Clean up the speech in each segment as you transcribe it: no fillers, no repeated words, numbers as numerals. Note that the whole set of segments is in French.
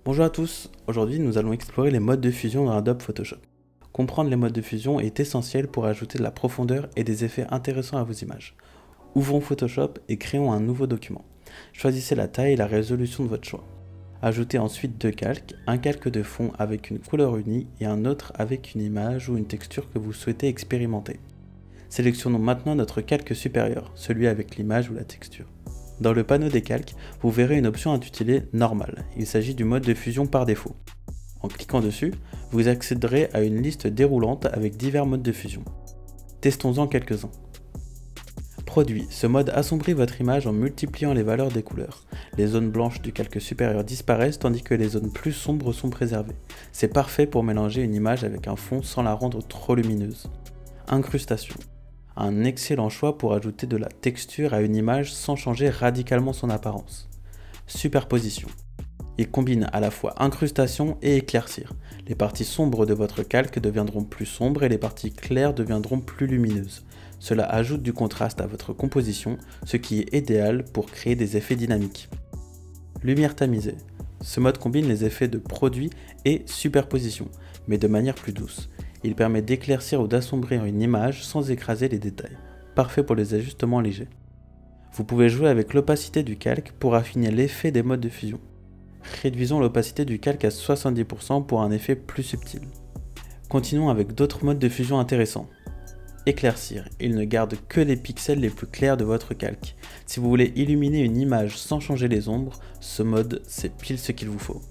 Bonjour à tous, aujourd'hui nous allons explorer les modes de fusion dans Adobe Photoshop. Comprendre les modes de fusion est essentiel pour ajouter de la profondeur et des effets intéressants à vos images. Ouvrons Photoshop et créons un nouveau document. Choisissez la taille et la résolution de votre choix. Ajoutez ensuite deux calques, un calque de fond avec une couleur unie et un autre avec une image ou une texture que vous souhaitez expérimenter. Sélectionnons maintenant notre calque supérieur, celui avec l'image ou la texture. Dans le panneau des calques, vous verrez une option intitulée Normal. Il s'agit du mode de fusion par défaut. En cliquant dessus, vous accéderez à une liste déroulante avec divers modes de fusion. Testons-en quelques-uns. Produit. Ce mode assombrit votre image en multipliant les valeurs des couleurs. Les zones blanches du calque supérieur disparaissent tandis que les zones plus sombres sont préservées. C'est parfait pour mélanger une image avec un fond sans la rendre trop lumineuse. Incrustation. Un excellent choix pour ajouter de la texture à une image sans changer radicalement son apparence. Superposition. Il combine à la fois incrustation et éclaircir. Les parties sombres de votre calque deviendront plus sombres et les parties claires deviendront plus lumineuses. Cela ajoute du contraste à votre composition, ce qui est idéal pour créer des effets dynamiques. Lumière tamisée. Ce mode combine les effets de produit et superposition, mais de manière plus douce. Il permet d'éclaircir ou d'assombrir une image sans écraser les détails. Parfait pour les ajustements légers. Vous pouvez jouer avec l'opacité du calque pour affiner l'effet des modes de fusion. Réduisons l'opacité du calque à 70% pour un effet plus subtil. Continuons avec d'autres modes de fusion intéressants. Éclaircir. Il ne garde que les pixels les plus clairs de votre calque. Si vous voulez illuminer une image sans changer les ombres, ce mode c'est pile ce qu'il vous faut.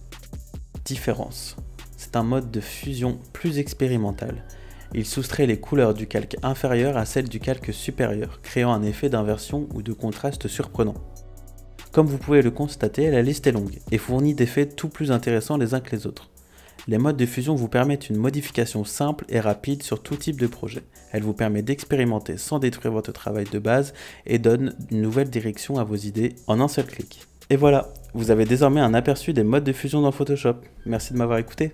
Différence. C'est un mode de fusion plus expérimental. Il soustrait les couleurs du calque inférieur à celles du calque supérieur, créant un effet d'inversion ou de contraste surprenant. Comme vous pouvez le constater, la liste est longue et fournit des effets tout plus intéressants les uns que les autres. Les modes de fusion vous permettent une modification simple et rapide sur tout type de projet. Elle vous permet d'expérimenter sans détruire votre travail de base et donne une nouvelle direction à vos idées en un seul clic. Et voilà, vous avez désormais un aperçu des modes de fusion dans Photoshop. Merci de m'avoir écouté.